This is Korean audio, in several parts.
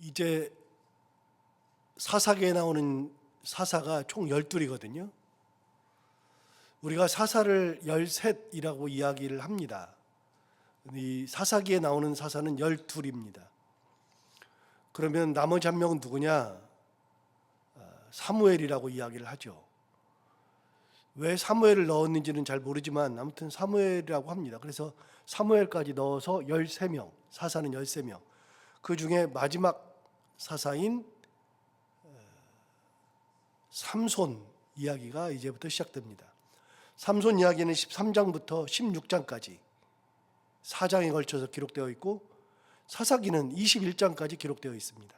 이제 사사기에 나오는 사사가 총 12이거든요. 우리가 사사를 13이라고 이야기를 합니다. 이 사사기에 나오는 사사는 12입니다. 그러면 나머지 한 명은 누구냐? 사무엘이라고 이야기를 하죠. 왜 사무엘을 넣었는지는 잘 모르지만 아무튼 사무엘이라고 합니다. 그래서 사무엘까지 넣어서 13명, 사사는 13명. 그 중에 마지막 사사인 삼손 이야기가 이제부터 시작됩니다. 삼손 이야기는 13장부터 16장까지 4장에 걸쳐서 기록되어 있고 사사기는 21장까지 기록되어 있습니다.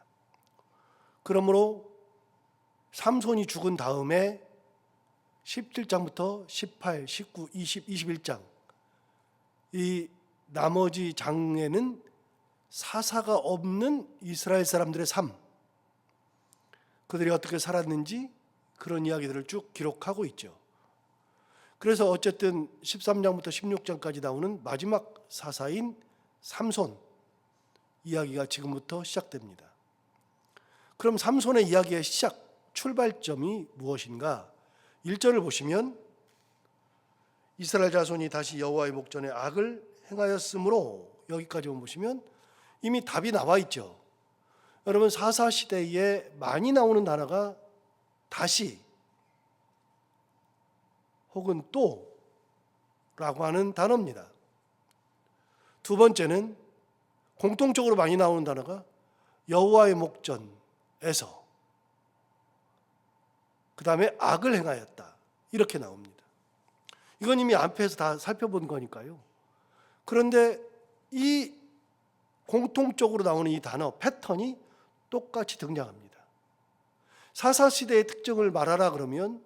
그러므로 삼손이 죽은 다음에 17장부터 18, 19, 20, 21장 이 나머지 장에는 사사가 없는 이스라엘 사람들의 삶, 그들이 어떻게 살았는지 그런 이야기들을 쭉 기록하고 있죠. 그래서 어쨌든 13장부터 16장까지 나오는 마지막 사사인 삼손 이야기가 지금부터 시작됩니다. 그럼 삼손의 이야기의 시작, 출발점이 무엇인가? 1절을 보시면 이스라엘 자손이 다시 여호와의 목전에 악을 행하였으므로, 여기까지 보시면 이미 답이 나와 있죠. 여러분, 사사 시대에 많이 나오는 단어가 다시 혹은 또라고 하는 단어입니다. 두 번째는 공통적으로 많이 나오는 단어가 여호와의 목전에서, 그 다음에 악을 행하였다, 이렇게 나옵니다. 이건 이미 앞에서 다 살펴본 거니까요. 그런데 이 공통적으로 나오는 이 단어 패턴이 똑같이 등장합니다. 사사시대의 특징을 말하라 그러면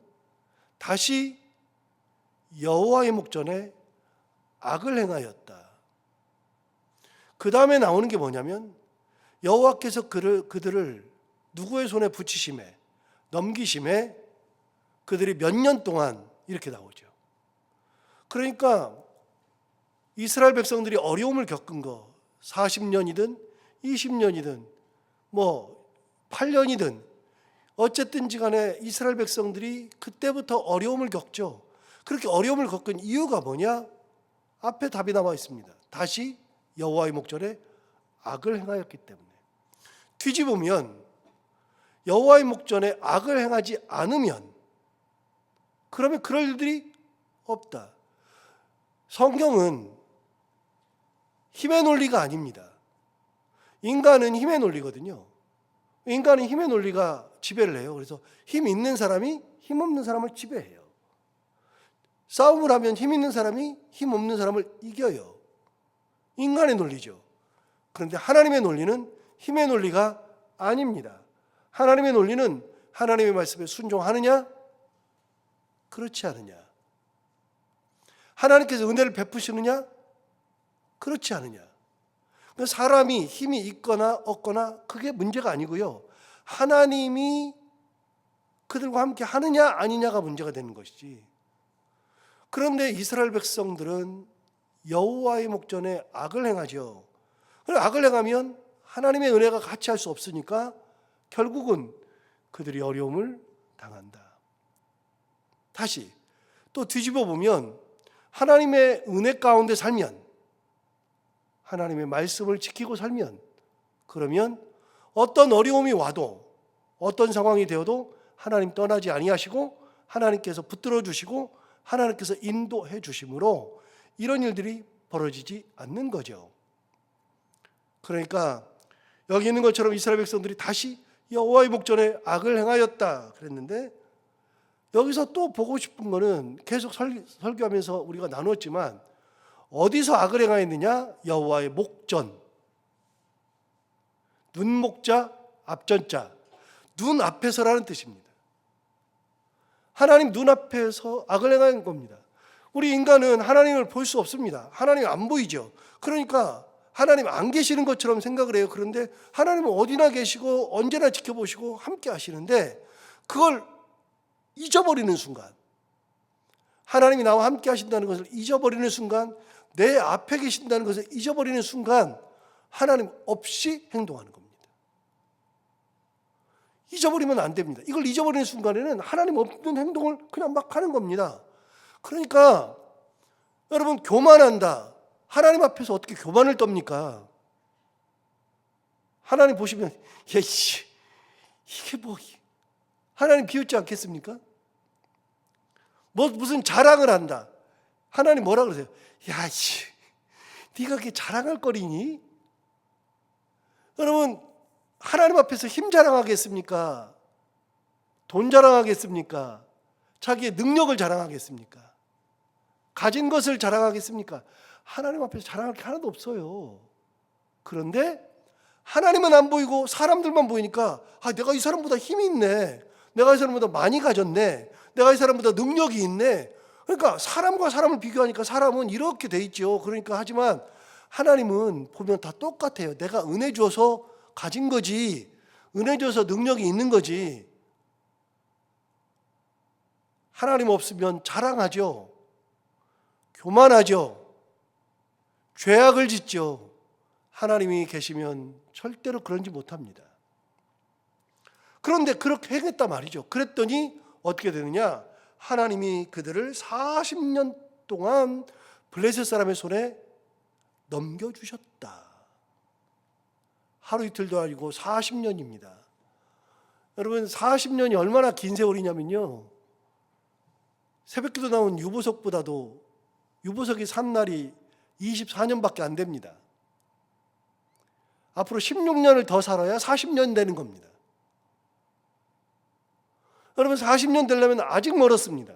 다시 여호와의 목전에 악을 행하였다. 그 다음에 나오는 게 뭐냐면 여호와께서 그들을 누구의 손에 붙이심에, 넘기심에 그들이 몇 년 동안, 이렇게 나오죠. 그러니까 이스라엘 백성들이 어려움을 겪은 거 40년이든 20년이든 뭐 8년이든 어쨌든지 간에 이스라엘 백성들이 그때부터 어려움을 겪죠. 그렇게 어려움을 겪은 이유가 뭐냐? 앞에 답이 나와 있습니다. 다시 여호와의 목전에 악을 행하였기 때문에. 뒤집으면 여호와의 목전에 악을 행하지 않으면, 그러면 그럴 일들이 없다. 성경은 힘의 논리가 아닙니다. 인간은 힘의 논리거든요. 인간은 힘의 논리가 지배를 해요. 그래서 힘 있는 사람이 힘 없는 사람을 지배해요. 싸움을 하면 힘 있는 사람이 힘 없는 사람을 이겨요. 인간의 논리죠. 그런데 하나님의 논리는 힘의 논리가 아닙니다. 하나님의 논리는 하나님의 말씀에 순종하느냐, 그렇지 않느냐. 하나님께서 은혜를 베푸시느냐, 그렇지 않느냐. 사람이 힘이 있거나 없거나 그게 문제가 아니고요. 하나님이 그들과 함께 하느냐 아니냐가 문제가 되는 것이지. 그런데 이스라엘 백성들은 여호와의 목전에 악을 행하죠. 악을 행하면 하나님의 은혜가 같이 할 수 없으니까 결국은 그들이 어려움을 당한다. 다시 또 뒤집어 보면 하나님의 은혜 가운데 살면, 하나님의 말씀을 지키고 살면, 그러면 어떤 어려움이 와도, 어떤 상황이 되어도 하나님 떠나지 아니하시고 하나님께서 붙들어 주시고 하나님께서 인도해 주심으로 이런 일들이 벌어지지 않는 거죠. 그러니까 여기 있는 것처럼 이스라엘 백성들이 다시 여호와의 목전에 악을 행하였다 그랬는데, 여기서 또 보고 싶은 거는 계속 설교하면서 우리가 나눴지만 어디서 악을 행하였느냐? 여호와의 목전. 눈목자, 앞전자. 눈 앞에서라는 뜻입니다. 하나님 눈앞에서 악을 행한 겁니다. 우리 인간은 하나님을 볼 수 없습니다. 하나님 안 보이죠. 그러니까 하나님 안 계시는 것처럼 생각을 해요. 그런데 하나님은 어디나 계시고 언제나 지켜보시고 함께 하시는데, 그걸 잊어버리는 순간, 하나님이 나와 함께 하신다는 것을 잊어버리는 순간, 내 앞에 계신다는 것을 잊어버리는 순간 하나님 없이 행동하는 겁니다. 잊어버리면 안 됩니다. 이걸 잊어버리는 순간에는 하나님 없는 행동을 그냥 막 하는 겁니다. 그러니까 여러분, 교만한다. 하나님 앞에서 어떻게 교만을 떱니까? 하나님 보시면 야씨 이게 뭐 하나님 비웃지 않겠습니까? 무슨 자랑을 한다. 하나님 뭐라 그러세요? 야씨 네가 그게 자랑할 거리니? 여러분, 하나님 앞에서 힘 자랑하겠습니까? 돈 자랑하겠습니까? 자기의 능력을 자랑하겠습니까? 가진 것을 자랑하겠습니까? 하나님 앞에서 자랑할 게 하나도 없어요. 그런데 하나님은 안 보이고 사람들만 보이니까 내가 이 사람보다 힘이 있네. 내가 이 사람보다 많이 가졌네. 내가 이 사람보다 능력이 있네. 그러니까 사람과 사람을 비교하니까 사람은 이렇게 돼 있죠. 그러니까 하지만 하나님은 보면 다 똑같아요. 내가 은혜 줘서 가진 거지. 은혜 줘서 능력이 있는 거지. 하나님 없으면 자랑하죠. 교만하죠. 죄악을 짓죠. 하나님이 계시면 절대로 그런지 못합니다. 그런데 그렇게 행했단 말이죠. 그랬더니 어떻게 되느냐? 하나님이 그들을 40년 동안 블레셋 사람의 손에 넘겨주셨다. 하루 이틀도 아니고 40년입니다. 여러분, 40년이 얼마나 긴 세월이냐면요, 새벽기도 나온 유보석보다도 유보석이 산 날이 24년밖에 안 됩니다. 앞으로 16년을 더 살아야 40년 되는 겁니다. 여러분, 40년 되려면 아직 멀었습니다.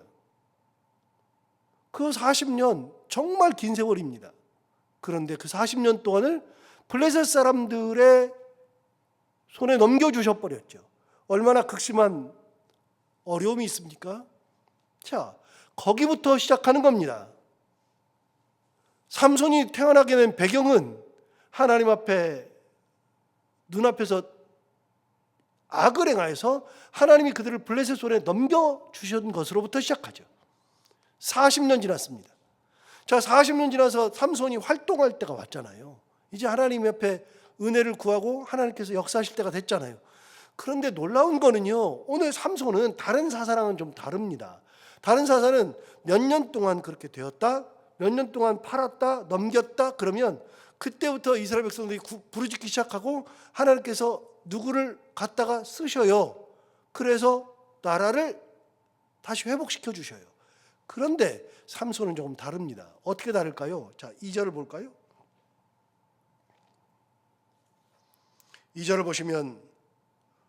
그 40년 정말 긴 세월입니다. 그런데 그 40년 동안을 블레셋 사람들의 손에 넘겨주셔버렸죠. 얼마나 극심한 어려움이 있습니까? 자, 거기부터 시작하는 겁니다. 삼손이 태어나게 된 배경은 하나님 앞에 눈앞에서 악을 행하여서 하나님이 그들을 블레셋 손에 넘겨주신 것으로부터 시작하죠. 40년 지났습니다. 자, 40년 지나서 삼손이 활동할 때가 왔잖아요. 이제 하나님 옆에 은혜를 구하고 하나님께서 역사하실 때가 됐잖아요. 그런데 놀라운 거는요, 오늘 삼손은 다른 사사랑은 좀 다릅니다. 다른 사사는 몇 년 동안 그렇게 되었다, 몇 년 동안 팔았다, 넘겼다, 그러면 그때부터 이스라엘 백성들이 부르짖기 시작하고 하나님께서 누구를 갖다가 쓰셔요. 그래서 나라를 다시 회복시켜 주셔요. 그런데 삼손은 조금 다릅니다. 어떻게 다를까요? 자, 2절을 볼까요? 2절을 보시면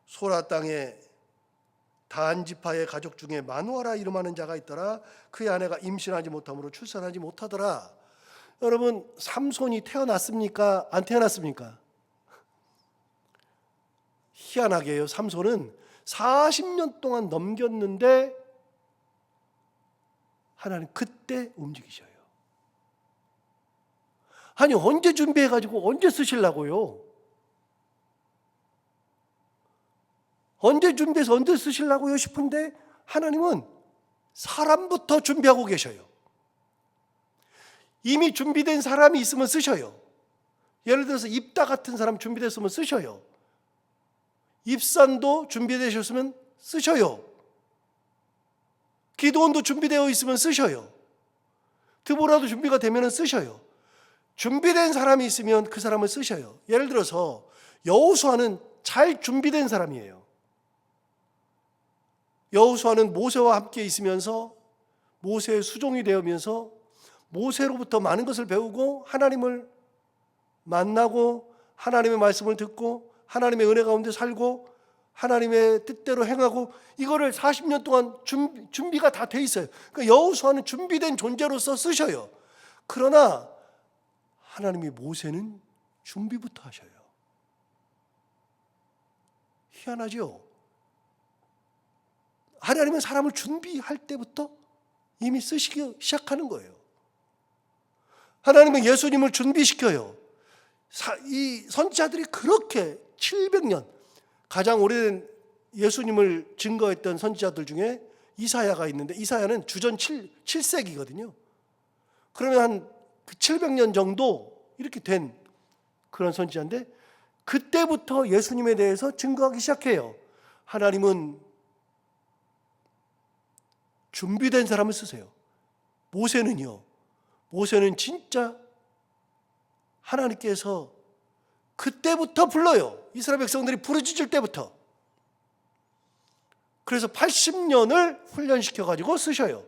소라 땅에 단 지파의 가족 중에 마누아라 이름하는 자가 있더라. 그의 아내가 임신하지 못함으로 출산하지 못하더라. 여러분, 삼손이 태어났습니까? 안 태어났습니까? 희한하게요, 삼손은 40년 동안 넘겼는데 하나님 그때 움직이셔요. 아니, 언제 준비해가지고 언제 쓰시려고요? 언제 준비해서 언제 쓰시려고요 싶은데 하나님은 사람부터 준비하고 계셔요. 이미 준비된 사람이 있으면 쓰셔요. 예를 들어서 입다 같은 사람 준비됐으면 쓰셔요. 입산도 준비되셨으면 쓰셔요. 기도원도 준비되어 있으면 쓰셔요. 드보라도 준비가 되면 쓰셔요. 준비된 사람이 있으면 그 사람을 쓰셔요. 예를 들어서 여호수아는 잘 준비된 사람이에요. 여호수아는 모세와 함께 있으면서 모세의 수종이 되면서 모세로부터 많은 것을 배우고 하나님을 만나고 하나님의 말씀을 듣고 하나님의 은혜 가운데 살고 하나님의 뜻대로 행하고 이거를 40년 동안 준비가 다 돼 있어요. 그러니까 여호수아는 준비된 존재로서 쓰셔요. 그러나 하나님이 모세는 준비부터 하셔요. 희한하죠? 하나님은 사람을 준비할 때부터 이미 쓰시기 시작하는 거예요. 하나님은 예수님을 준비시켜요. 이 선지자들이 그렇게 700년 가장 오래된 예수님을 증거했던 선지자들 중에 이사야가 있는데 이사야는 주전 7세기거든요. 그러면 한 700년 정도 이렇게 된 그런 선지자인데 그때부터 예수님에 대해서 증거하기 시작해요. 하나님은 준비된 사람을 쓰세요. 모세는요. 모세는 진짜 하나님께서 그때부터 불러요. 이스라엘 백성들이 부르짖을 때부터. 그래서 80년을 훈련시켜가지고 쓰셔요.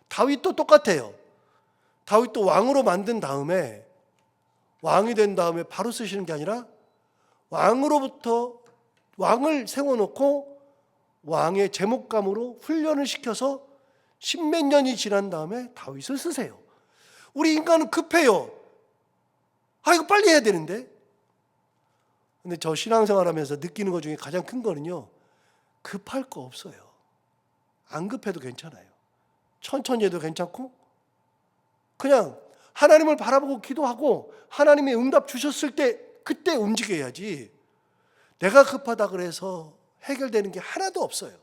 다윗도 똑같아요. 다윗도 왕으로 만든 다음에, 왕이 된 다음에 바로 쓰시는 게 아니라 왕으로부터 왕을 세워놓고 왕의 제목감으로 훈련을 시켜서 십몇 년이 지난 다음에 다윗을 쓰세요. 우리 인간은 급해요. 이거 빨리 해야 되는데. 근데 저 신앙생활하면서 느끼는 것 중에 가장 큰 거는요, 급할 거 없어요. 안 급해도 괜찮아요. 천천히 해도 괜찮고, 그냥 하나님을 바라보고 기도하고 하나님의 응답 주셨을 때 그때 움직여야지, 내가 급하다 그래서 해결되는 게 하나도 없어요.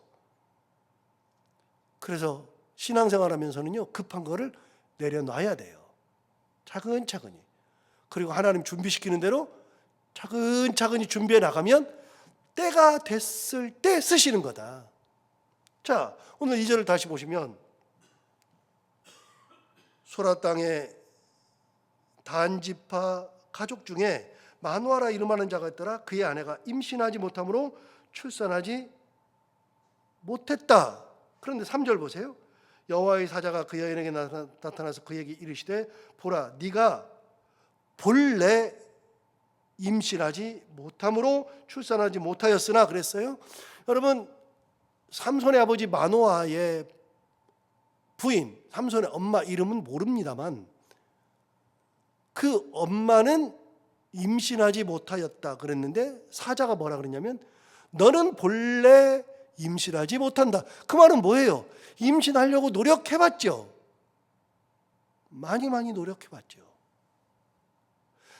그래서 신앙생활하면서는요, 급한 거를 내려놔야 돼요. 차근차근히. 그리고 하나님 준비시키는 대로 차근차근히 준비해 나가면 때가 됐을 때 쓰시는 거다. 자, 오늘 2절을 다시 보시면, 소라 땅의 단지파 가족 중에 마누아라 이름하는 자가 있더라. 그의 아내가 임신하지 못함으로 출산하지 못했다. 그런데 3절 보세요. 여호와의 사자가 그 여인에게 나타나서 그에게 이르시되, 보라, 네가 본래 임신하지 못함으로 출산하지 못하였으나 그랬어요. 여러분, 삼손의 아버지 마노아의 부인, 삼손의 엄마 이름은 모릅니다만 그 엄마는 임신하지 못하였다 그랬는데, 사자가 뭐라 그랬냐면 너는 본래 임신하지 못한다. 그 말은 뭐예요? 임신하려고 노력해봤죠. 많이 노력해봤죠.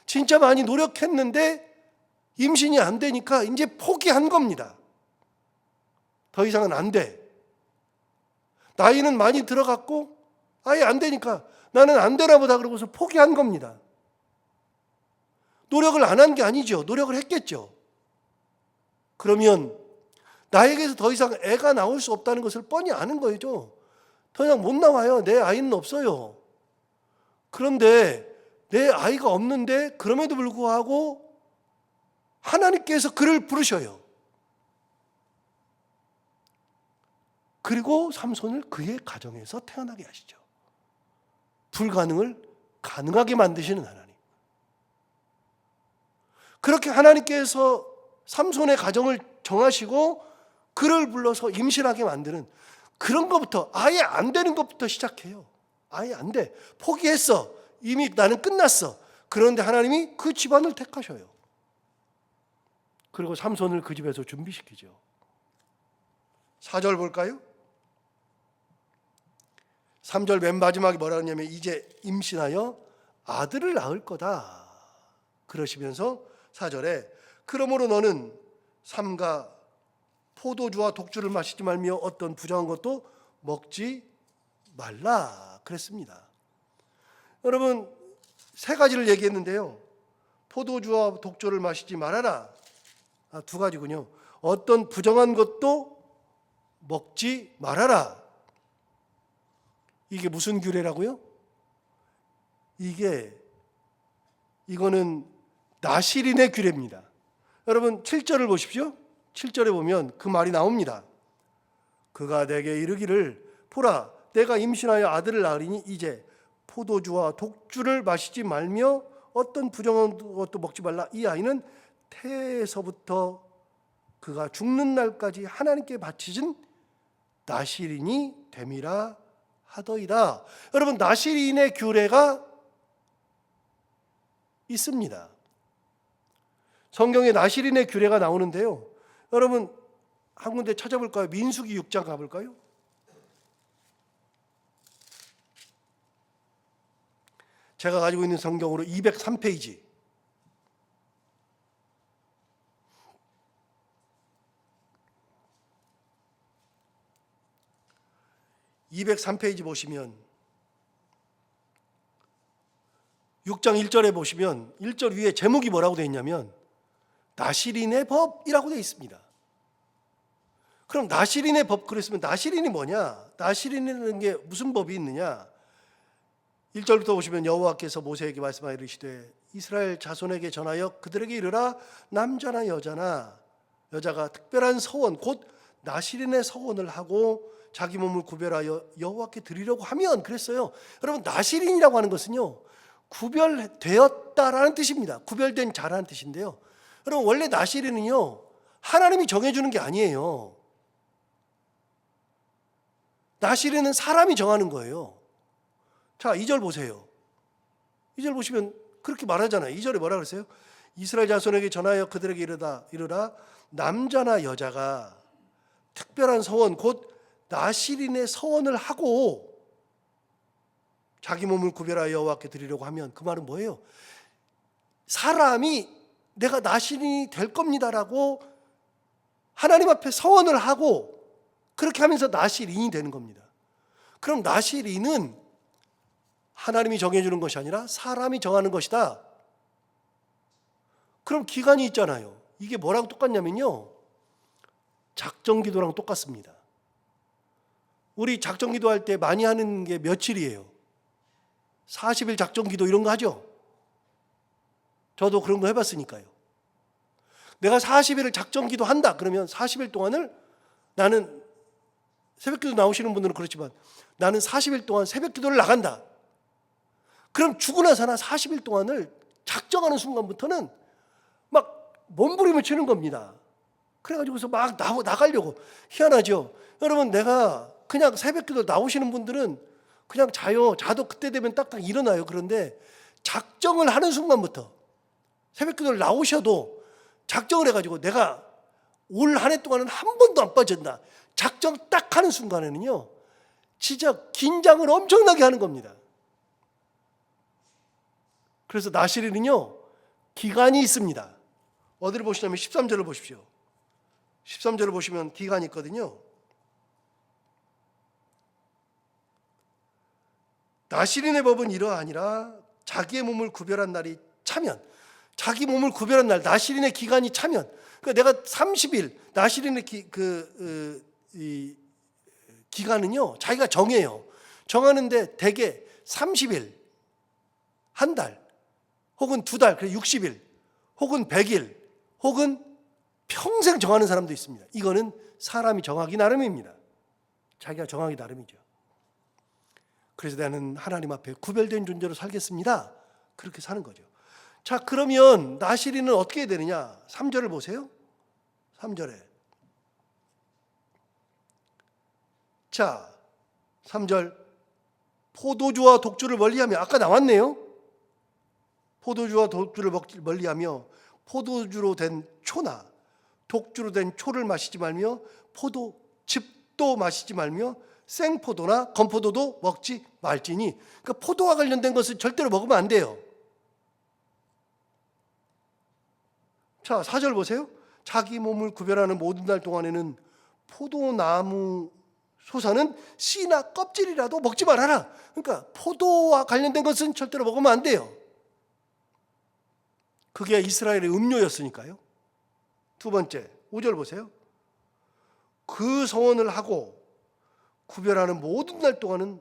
진짜 많이 노력했는데 임신이 안 되니까 이제 포기한 겁니다. 더 이상은 안 돼. 나이는 많이 들어갔고 아예 안 되니까 나는 안 되나 보다 그러고서 포기한 겁니다. 노력을 안 한 게 아니죠. 노력을 했겠죠. 그러면 나에게서 더 이상 애가 나올 수 없다는 것을 뻔히 아는 거죠. 더 이상 못 나와요. 내 아이는 없어요. 그런데 내 아이가 없는데 그럼에도 불구하고 하나님께서 그를 부르셔요. 그리고 삼손을 그의 가정에서 태어나게 하시죠. 불가능을 가능하게 만드시는 하나님. 그렇게 하나님께서 삼손의 가정을 정하시고 그를 불러서 임신하게 만드는 그런 것부터, 아예 안 되는 것부터 시작해요. 아예 안 돼. 포기했어. 이미 나는 끝났어. 그런데 하나님이 그 집안을 택하셔요. 그리고 삼손을 그 집에서 준비시키죠. 4절 볼까요? 3절 맨 마지막에 뭐라 하냐면 이제 임신하여 아들을 낳을 거다. 그러시면서 4절에 그러므로 너는 삼가 포도주와 독주를 마시지 말며 어떤 부정한 것도 먹지 말라 그랬습니다. 여러분, 세 가지를 얘기했는데요. 포도주와 독주를 마시지 말아라. 두 가지군요. 어떤 부정한 것도 먹지 말아라. 이게 무슨 규례라고요? 이거는 나실인의 규례입니다. 여러분 7절을 보십시오. 7절에 보면 그 말이 나옵니다. 그가 내게 이르기를 보라 내가 임신하여 아들을 낳으리니 이제 포도주와 독주를 마시지 말며 어떤 부정한 것도 먹지 말라. 이 아이는 태에서부터 그가 죽는 날까지 하나님께 바치신 나실인이 됨이라 하더이다. 여러분 나실인의 규례가 있습니다. 성경에 나실인의 규례가 나오는데요. 여러분 한 군데 찾아볼까요? 민수기 6장 가볼까요? 제가 가지고 있는 성경으로 203페이지. (203페이지) 보시면 6장 1절에 보시면 1절 위에 제목이 뭐라고 되어 있냐면 나실인의 법이라고 되어 있습니다. 그럼 나실인의 법 그랬으면 나실인이 뭐냐? 나실인이라는 게 무슨 법이 있느냐? 1절부터 보시면 여호와께서 모세에게 말씀하여 이르시되 이스라엘 자손에게 전하여 그들에게 이르라 남자나 여자가 특별한 서원 곧 나실인의 서원을 하고 자기 몸을 구별하여 여호와께 드리려고 하면 그랬어요. 여러분 나실인이라고 하는 것은요 구별되었다라는 뜻입니다. 구별된 자라는 뜻인데요. 여러분 원래 나실인은요 하나님이 정해주는 게 아니에요. 나실인은 사람이 정하는 거예요. 자, 2절 보세요. 2절 보시면 그렇게 말하잖아요. 2절에 뭐라 그랬어요? 이스라엘 자손에게 전하여 그들에게 이르라 남자나 여자가 특별한 서원 곧 나실인의 서원을 하고 자기 몸을 구별하여 여호와께 드리려고 하면 그 말은 뭐예요? 사람이 내가 나실인이 될 겁니다라고 하나님 앞에 서원을 하고 그렇게 하면서 나실인이 되는 겁니다. 그럼 나실인은 하나님이 정해주는 것이 아니라 사람이 정하는 것이다. 그럼 기간이 있잖아요. 이게 뭐랑 똑같냐면요 작정기도랑 똑같습니다. 우리 작정기도 할 때 많이 하는 게 며칠이에요? 40일 작정기도 이런 거 하죠? 저도 그런 거 해봤으니까요. 내가 40일을 작정기도 한다 그러면 40일 동안을 나는 새벽기도 나오시는 분들은 그렇지만 나는 40일 동안 새벽기도를 나간다. 그럼 죽으나 사나 40일 동안을 작정하는 순간부터는 막 몸부림을 치는 겁니다. 그래가지고서 막 나가려고. 희한하죠. 여러분 내가 그냥 새벽기도 나오시는 분들은 그냥 자도 그때 되면 딱딱 일어나요. 그런데 작정을 하는 순간부터 새벽기도를 나오셔도 작정을 해가지고 내가 올 한 해 동안은 한 번도 안 빠진다. 작정 딱 하는 순간에는요 진짜 긴장을 엄청나게 하는 겁니다. 그래서 나실인은요 기간이 있습니다. 어디를 보시냐면 13절을 보십시오. 13절을 보시면 기간이 있거든요. 나실인의 법은 이러하니라 자기의 몸을 구별한 날이 차면 자기 몸을 구별한 날 나실인의 기간이 차면 그러니까 내가 30일 나실인의 기간은요 자기가 정해요. 정하는데 대개 30일 한 달 혹은 두 달, 60일 혹은 100일 혹은 평생 정하는 사람도 있습니다. 이거는 사람이 정하기 나름입니다. 자기가 정하기 나름이죠. 그래서 나는 하나님 앞에 구별된 존재로 살겠습니다. 그렇게 사는 거죠. 자, 그러면 나실인은 어떻게 해야 되느냐? 3절을 보세요. 3절에. 자, 3절. 포도주와 독주를 멀리하며 아까 나왔네요. 포도주와 독주를 멀리하며 포도주로 된 초나 독주로 된 초를 마시지 말며 포도즙도 마시지 말며 생포도나 건포도도 먹지 말지니. 그러니까 포도와 관련된 것을 절대로 먹으면 안 돼요. 자, 4절 보세요. 자기 몸을 구별하는 모든 날 동안에는 포도나무 소사는 씨나 껍질이라도 먹지 말아라. 그러니까 포도와 관련된 것은 절대로 먹으면 안 돼요. 그게 이스라엘의 음료였으니까요. 두 번째, 5절 보세요. 그 서원을 하고 구별하는 모든 날 동안은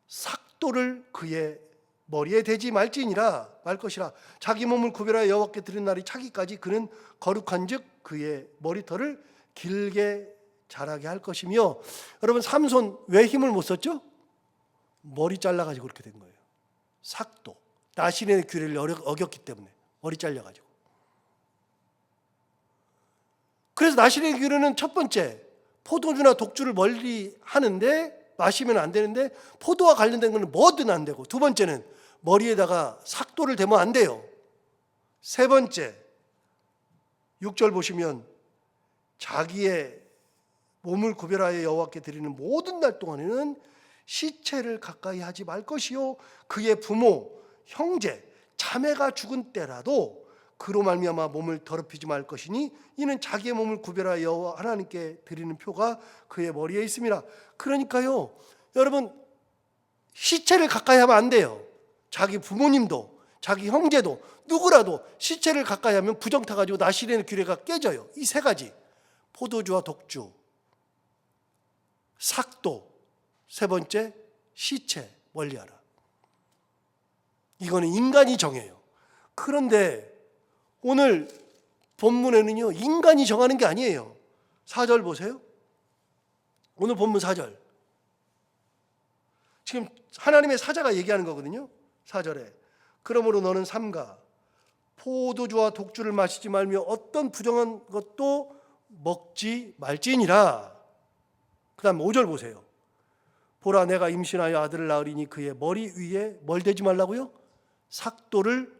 삭도를 그의 머리에 대지 말지니라 말 것이라. 자기 몸을 구별하여 여호와께 드린 날이 차기까지 그는 거룩한즉 그의 머리털을 길게 자라게 할 것이며. 여러분 삼손 왜 힘을 못 썼죠? 머리 잘라가지고 그렇게 된 거예요. 삭도 나실인의 규례를 어겼기 때문에 머리 잘려가지고. 그래서 나실인의 규례는 첫 번째 포도주나 독주를 멀리 하는데 마시면 안 되는데 포도와 관련된 것은 뭐든 안 되고, 두 번째는 머리에다가 삭도를 대면 안 돼요. 세 번째 6절 보시면 자기의 몸을 구별하여 여호와께 드리는 모든 날 동안에는 시체를 가까이 하지 말 것이요 그의 부모, 형제, 자매가 죽은 때라도 그로 말미암아 몸을 더럽히지 말 것이니 이는 자기의 몸을 구별하여 여호와 하나님께 드리는 표가 그의 머리에 있음이라. 그러니까요 여러분 시체를 가까이 하면 안 돼요. 자기 부모님도 자기 형제도 누구라도 시체를 가까이 하면 부정 타가지고 나실인의 규례가 깨져요. 이 세 가지, 포도주와 독주, 삭도, 세 번째 시체 멀리하라. 이거는 인간이 정해요. 그런데 오늘 본문에는요, 인간이 정하는 게 아니에요. 4절 보세요. 오늘 본문 4절. 지금 하나님의 사자가 얘기하는 거거든요. 4절에 그러므로 너는 삼가 포도주와 독주를 마시지 말며 어떤 부정한 것도 먹지 말지니라. 그 다음 5절 보세요. 보라 내가 임신하여 아들을 낳으리니 그의 머리 위에 뭘 대지 말라고요? 삭도를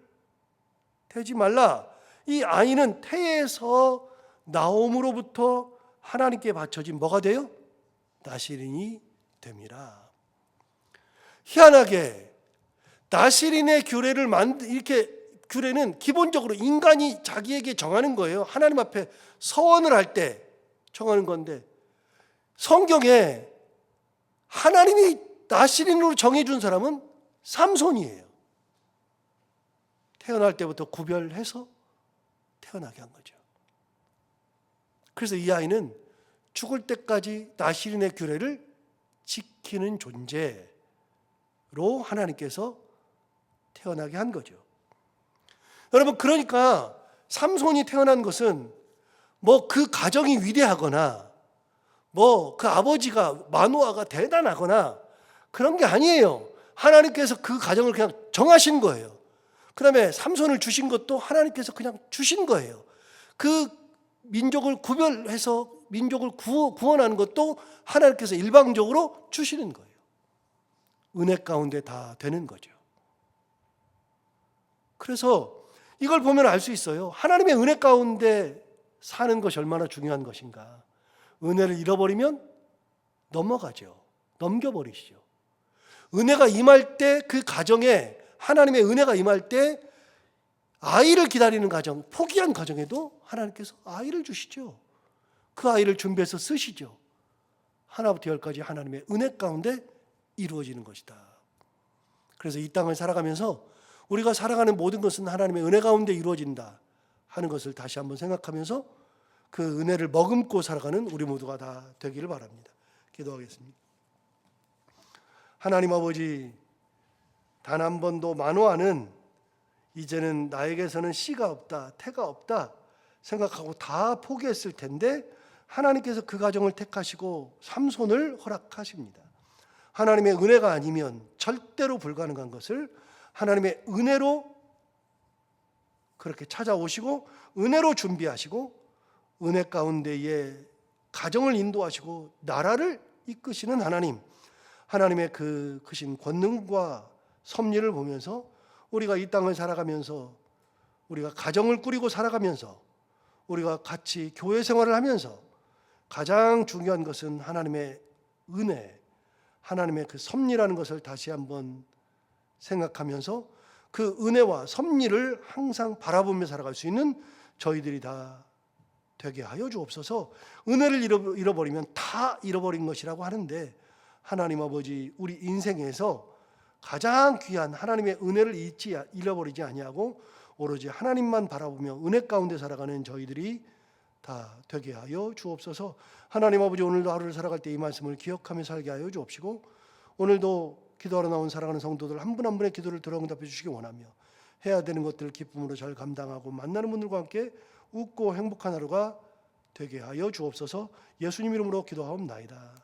대지 말라. 이 아이는 태에서 나옴으로부터 하나님께 바쳐진 뭐가 돼요? 나실인이 됨이라. 희한하게 나실인의 규례를 이렇게 규례는 기본적으로 인간이 자기에게 정하는 거예요. 하나님 앞에 서원을 할 때 정하는 건데, 성경에 하나님이 나실인으로 정해준 사람은 삼손이에요. 태어날 때부터 구별해서 태어나게 한 거죠. 그래서 이 아이는 죽을 때까지 나실인의 규례를 지키는 존재로 하나님께서 태어나게 한 거죠. 여러분, 그러니까 삼손이 태어난 것은 뭐 그 가정이 위대하거나 뭐 그 아버지가 마노아가 대단하거나 그런 게 아니에요. 하나님께서 그 가정을 그냥 정하신 거예요. 그 다음에 삼손을 주신 것도 하나님께서 그냥 주신 거예요. 그 민족을 구별해서 민족을 구원하는 것도 하나님께서 일방적으로 주시는 거예요. 은혜 가운데 다 되는 거죠. 그래서 이걸 보면 알 수 있어요. 하나님의 은혜 가운데 사는 것이 얼마나 중요한 것인가. 은혜를 잃어버리면 넘어가죠. 넘겨버리시죠. 은혜가 임할 때 그 가정에 하나님의 은혜가 임할 때 아이를 기다리는 가정, 포기한 가정에도 하나님께서 아이를 주시죠. 그 아이를 준비해서 쓰시죠. 하나부터 열까지 하나님의 은혜 가운데 이루어지는 것이다. 그래서 이 땅을 살아가면서 우리가 살아가는 모든 것은 하나님의 은혜 가운데 이루어진다 하는 것을 다시 한번 생각하면서 그 은혜를 머금고 살아가는 우리 모두가 다 되기를 바랍니다. 기도하겠습니다. 하나님 아버지, 단 한 번도 마노아는 이제는 나에게서는 씨가 없다, 태가 없다 생각하고 다 포기했을 텐데 하나님께서 그 가정을 택하시고 삼손을 허락하십니다. 하나님의 은혜가 아니면 절대로 불가능한 것을 하나님의 은혜로 그렇게 찾아오시고 은혜로 준비하시고 은혜 가운데에 가정을 인도하시고 나라를 이끄시는 하나님, 하나님의 그 크신 권능과 섭리를 보면서 우리가 이 땅을 살아가면서 우리가 가정을 꾸리고 살아가면서 우리가 같이 교회 생활을 하면서 가장 중요한 것은 하나님의 은혜, 하나님의 그 섭리라는 것을 다시 한번 생각하면서 그 은혜와 섭리를 항상 바라보며 살아갈 수 있는 저희들이 다 되게 하여 주옵소서. 은혜를 잃어버리면 다 잃어버린 것이라고 하는데 하나님 아버지, 우리 인생에서 가장 귀한 하나님의 은혜를 잃어버리지 아니하고 오로지 하나님만 바라보며 은혜 가운데 살아가는 저희들이 다 되게 하여 주옵소서. 하나님 아버지, 오늘도 하루를 살아갈 때 이 말씀을 기억하며 살게 하여 주옵시고 오늘도 기도하러 나온 사랑하는 성도들 한 분 한 분의 기도를 들어 응답해 주시기 원하며 해야 되는 것들을 기쁨으로 잘 감당하고 만나는 분들과 함께 웃고 행복한 하루가 되게 하여 주옵소서. 예수님 이름으로 기도하옵나이다.